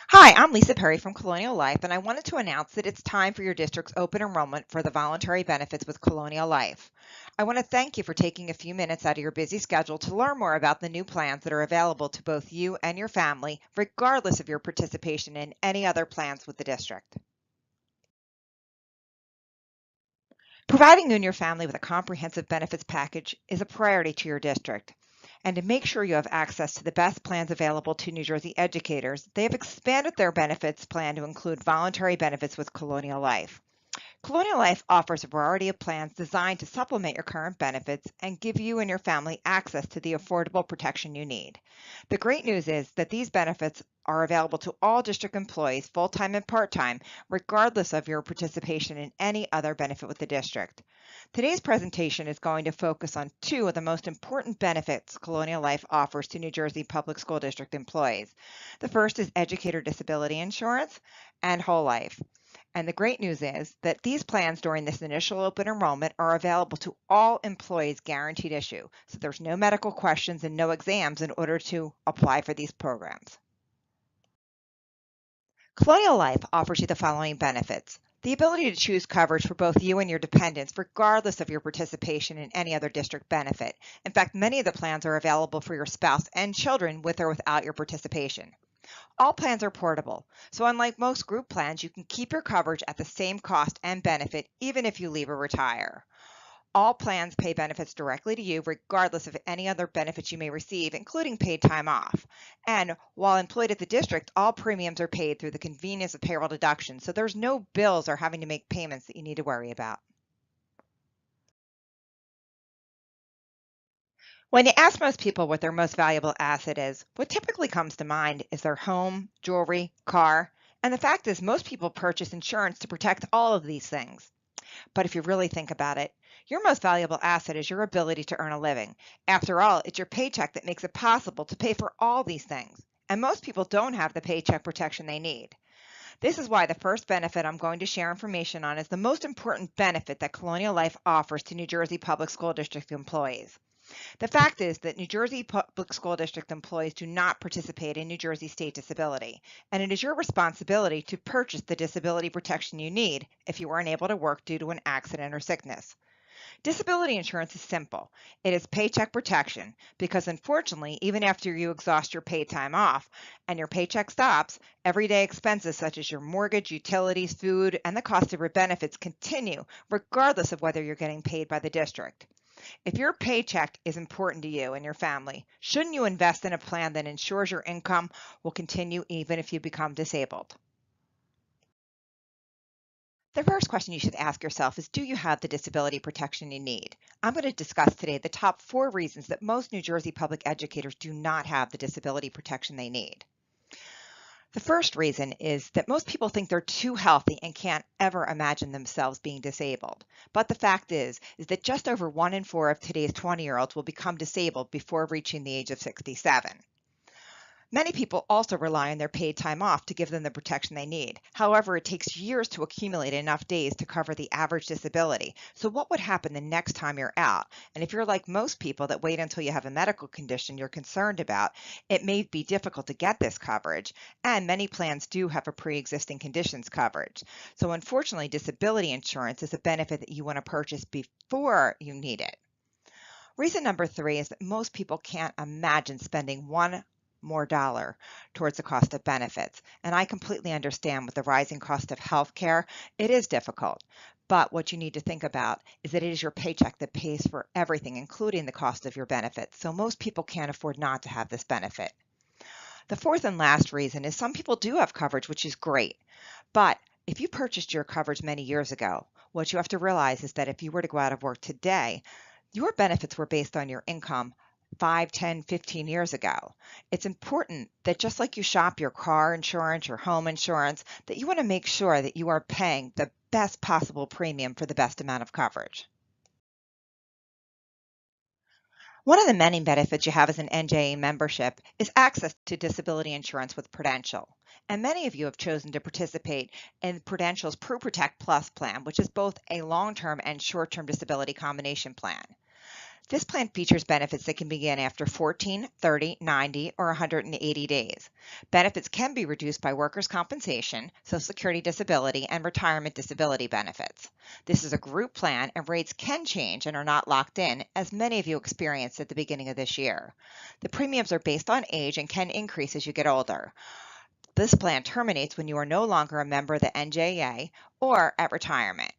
Hi, I'm Lisa Perry from Colonial Life, and I wanted to announce that it's time for your district's open enrollment for the voluntary benefits with Colonial Life. I want to thank you for taking a few minutes out of your busy schedule to learn more about the new plans that are available to both you and your family, regardless of your participation in any other plans with the district. Providing you and your family with a comprehensive benefits package is a priority to your district. And to make sure you have access to the best plans available to New Jersey educators, they have expanded their benefits plan to include voluntary benefits with Colonial Life. Colonial Life offers a variety of plans designed to supplement your current benefits and give you and your family access to the affordable protection you need. The great news is that these benefits are available to all district employees, full-time and part-time, regardless of your participation in any other benefit with the district. Today's presentation is going to focus on two of the most important benefits Colonial Life offers to New Jersey Public School District employees. The first is educator disability insurance and whole life. And the great news is that these plans during this initial open enrollment are available to all employees guaranteed issue. So there's no medical questions and no exams in order to apply for these programs. Colonial Life offers you the following benefits. The ability to choose coverage for both you and your dependents, regardless of your participation in any other district benefit. In fact, many of the plans are available for your spouse and children with or without your participation. All plans are portable, so unlike most group plans, you can keep your coverage at the same cost and benefit even if you leave or retire. All plans pay benefits directly to you regardless of any other benefits you may receive, including paid time off. And while employed at the district, all premiums are paid through the convenience of payroll deduction, so there's no bills or having to make payments that you need to worry about. When you ask most people what their most valuable asset is, what typically comes to mind is their home, jewelry, car, and the fact is most people purchase insurance to protect all of these things. But if you really think about it, your most valuable asset is your ability to earn a living. After all, it's your paycheck that makes it possible to pay for all these things. And most people don't have the paycheck protection they need. This is why the first benefit I'm going to share information on is the most important benefit that Colonial Life offers to New Jersey Public School District employees. The fact is that New Jersey Public School District employees do not participate in New Jersey state disability, and it is your responsibility to purchase the disability protection you need if you are unable to work due to an accident or sickness. Disability insurance is simple. It is paycheck protection because unfortunately, even after you exhaust your paid time off and your paycheck stops, everyday expenses such as your mortgage, utilities, food, and the cost of your benefits continue regardless of whether you're getting paid by the district. If your paycheck is important to you and your family, shouldn't you invest in a plan that ensures your income will continue even if you become disabled? The first question you should ask yourself is, do you have the disability protection you need? I'm going to discuss today the top 4 reasons that most New Jersey public educators do not have the disability protection they need. The first reason is that most people think they're too healthy and can't ever imagine themselves being disabled. But the fact is that just over 1 in 4 of today's 20-year-olds will become disabled before reaching the age of 67. Many people also rely on their paid time off to give them the protection they need. However, it takes years to accumulate enough days to cover the average disability. So what would happen the next time you're out? And if you're like most people that wait until you have a medical condition you're concerned about, it may be difficult to get this coverage. And many plans do have a pre-existing conditions coverage. So unfortunately, disability insurance is a benefit that you want to purchase before you need it. Reason number 3 is that most people can't imagine spending one more dollar towards the cost of benefits. And I completely understand with the rising cost of healthcare, it is difficult. But what you need to think about is that it is your paycheck that pays for everything, including the cost of your benefits. So most people can't afford not to have this benefit. The fourth and last reason is some people do have coverage, which is great. But if you purchased your coverage many years ago, what you have to realize is that if you were to go out of work today, your benefits were based on your income 5, 10, 15 years ago. It's important that just like you shop your car insurance, your home insurance, that you want to make sure that you are paying the best possible premium for the best amount of coverage. One of the many benefits you have as an NJA membership is access to disability insurance with Prudential. And many of you have chosen to participate in Prudential's PruProtect Plus plan, which is both a long-term and short-term disability combination plan. This plan features benefits that can begin after 14, 30, 90, or 180 days. Benefits can be reduced by workers' compensation, Social Security disability, and retirement disability benefits. This is a group plan and rates can change and are not locked in, as many of you experienced at the beginning of this year. The premiums are based on age and can increase as you get older. This plan terminates when you are no longer a member of the NJA or at retirement.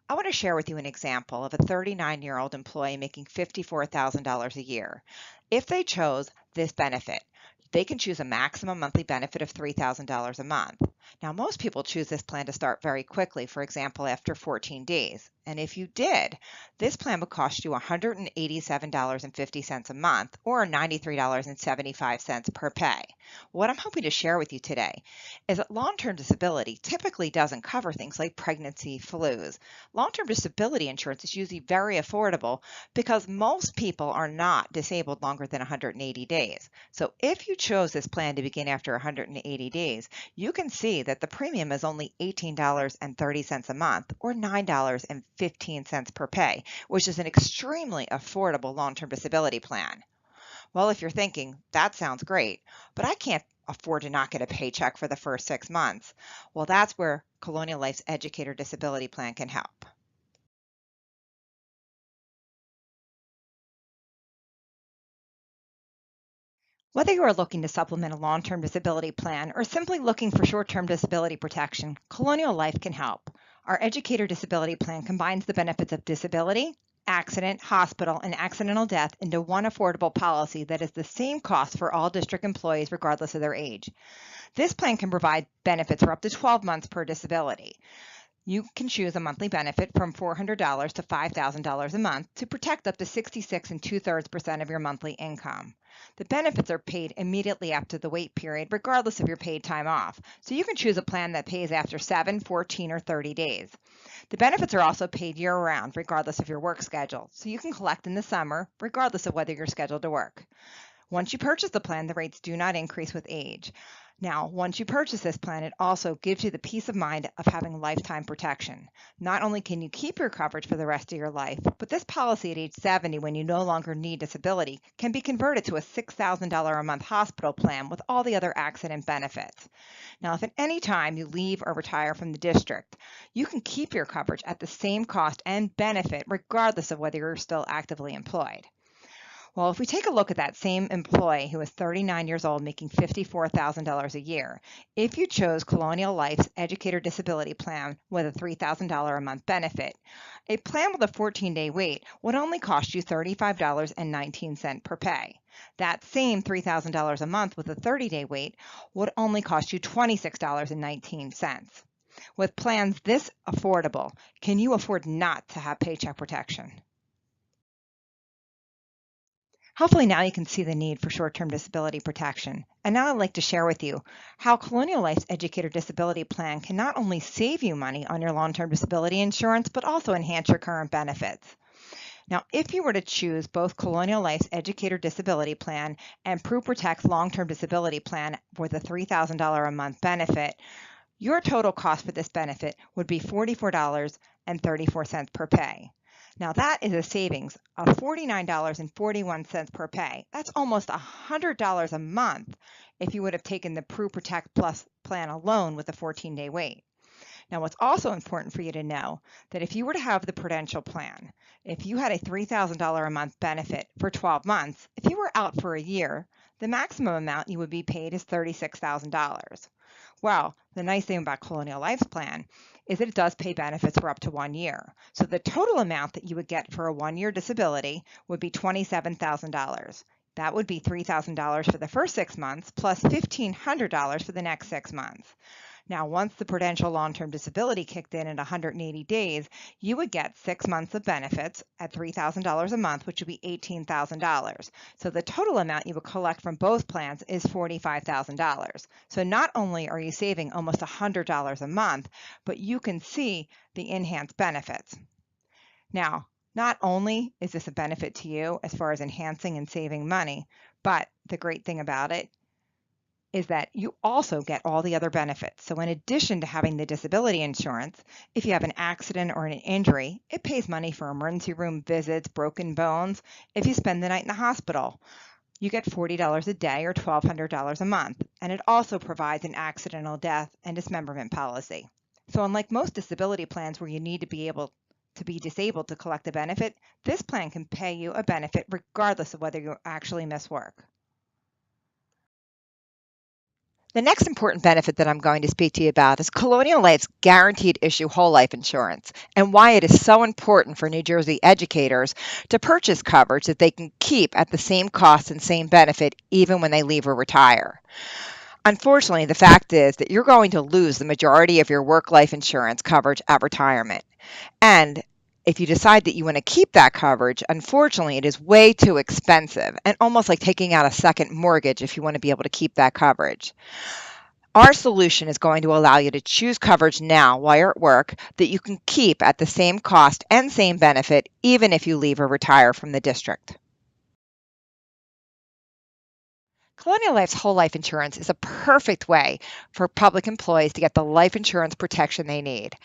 I want to share with you an example of a 39-year-old employee making $54,000 a year. If they chose this benefit, they can choose a maximum monthly benefit of $3,000 a month. Now, most people choose this plan to start very quickly, for example, after 14 days. And if you did, this plan would cost you $187.50 a month or $93.75 per pay. What I'm hoping to share with you today is that long-term disability typically doesn't cover things like pregnancy, flus. Long-term disability insurance is usually very affordable because most people are not disabled longer than 180 days. So if you chose this plan to begin after 180 days, you can see that the premium is only $18.30 a month or $9.15 per pay, which is an extremely affordable long-term disability plan. Well, if you're thinking, that sounds great, but I can't afford to not get a paycheck for the first 6 months. Well, that's where Colonial Life's Educator Disability Plan can help. Whether you are looking to supplement a long-term disability plan or simply looking for short-term disability protection, Colonial Life can help. Our Educator Disability Plan combines the benefits of disability, accident, hospital, and accidental death into one affordable policy that is the same cost for all district employees regardless of their age. This plan can provide benefits for up to 12 months per disability. You can choose a monthly benefit from $400 to $5,000 a month to protect up to 66 and 2/3% of your monthly income. The benefits are paid immediately after the wait period, regardless of your paid time off. So you can choose a plan that pays after 7, 14, or 30 days. The benefits are also paid year-round, regardless of your work schedule. So you can collect in the summer, regardless of whether you're scheduled to work. Once you purchase the plan, the rates do not increase with age. Now, once you purchase this plan, it also gives you the peace of mind of having lifetime protection. Not only can you keep your coverage for the rest of your life, but this policy at age 70, when you no longer need disability, can be converted to a $6,000 a month hospital plan with all the other accident benefits. Now, if at any time you leave or retire from the district, you can keep your coverage at the same cost and benefit regardless of whether you're still actively employed. Well, if we take a look at that same employee who is 39 years old making $54,000 a year, if you chose Colonial Life's Educator Disability Plan with a $3,000 a month benefit, a plan with a 14-day wait would only cost you $35.19 per pay. That same $3,000 a month with a 30-day wait would only cost you $26.19. With plans this affordable, can you afford not to have paycheck protection? Hopefully now you can see the need for short-term disability protection. And now I'd like to share with you how Colonial Life's Educator Disability Plan can not only save you money on your long-term disability insurance, but also enhance your current benefits. Now, if you were to choose both Colonial Life's Educator Disability Plan and Pru Protect's Long-Term Disability Plan with a $3,000 a month benefit, your total cost for this benefit would be $44.34 per pay. Now that is a savings of $49.41 per pay. That's almost $100 a month if you would have taken the Pru Protect Plus plan alone with a 14-day wait. Now what's also important for you to know that if you were to have the Prudential plan, if you had a $3,000 a month benefit for 12 months, if you were out for a year, the maximum amount you would be paid is $36,000. Well, the nice thing about Colonial Life's plan is that it does pay benefits for up to 1 year. So the total amount that you would get for a 1-year disability would be $27,000. That would be $3,000 for the first 6 months plus $1,500 for the next 6 months. Now, once the Prudential long-term disability kicked in at 180 days, you would get 6 months of benefits at $3,000 a month, which would be $18,000. So the total amount you would collect from both plans is $45,000. So not only are you saving almost $100 a month, but you can see the enhanced benefits. Now, not only is this a benefit to you as far as enhancing and saving money, but the great thing about it is that you also get all the other benefits. So in addition to having the disability insurance, if you have an accident or an injury, it pays money for emergency room visits, broken bones. If you spend the night in the hospital, you get $40 a day or $1,200 a month. And it also provides an accidental death and dismemberment policy. So unlike most disability plans where you need to be able to be disabled to collect a benefit, this plan can pay you a benefit regardless of whether you actually miss work. The next important benefit that I'm going to speak to you about is Colonial Life's guaranteed issue whole life insurance and why it is so important for New Jersey educators to purchase coverage that they can keep at the same cost and same benefit even when they leave or retire. Unfortunately, the fact is that you're going to lose the majority of your work life insurance coverage at retirement. And if you decide that you want to keep that coverage, unfortunately, it is way too expensive and almost like taking out a second mortgage if you want to be able to keep that coverage. Our solution is going to allow you to choose coverage now while you're at work that you can keep at the same cost and same benefit even if you leave or retire from the district. Colonial Life's whole life insurance is a perfect way for public employees to get the life insurance protection they need.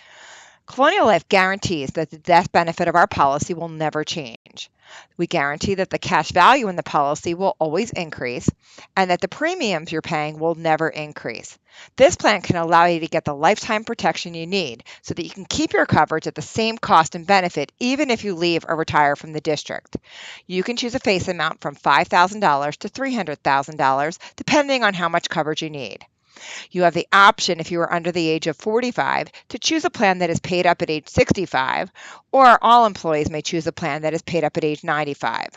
Colonial Life guarantees that the death benefit of our policy will never change. We guarantee that the cash value in the policy will always increase and that the premiums you're paying will never increase. This plan can allow you to get the lifetime protection you need so that you can keep your coverage at the same cost and benefit even if you leave or retire from the district. You can choose a face amount from $5,000 to $300,000 depending on how much coverage you need. You have the option, if you are under the age of 45, to choose a plan that is paid up at age 65, or all employees may choose a plan that is paid up at age 95.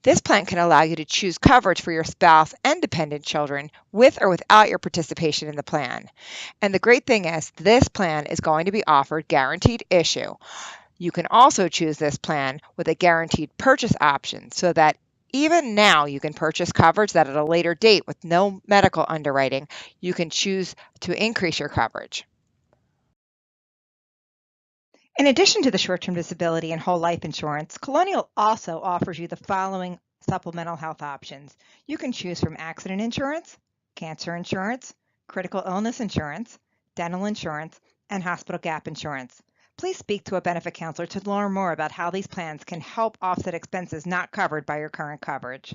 This plan can allow you to choose coverage for your spouse and dependent children with or without your participation in the plan. And the great thing is, this plan is going to be offered guaranteed issue. You can also choose this plan with a guaranteed purchase option so that even now you can purchase coverage that at a later date with no medical underwriting, you can choose to increase your coverage. In addition to the short-term disability and whole life insurance, Colonial also offers you the following supplemental health options. You can choose from accident insurance, cancer insurance, critical illness insurance, dental insurance, and hospital gap insurance. Please speak to a benefit counselor to learn more about how these plans can help offset expenses not covered by your current coverage.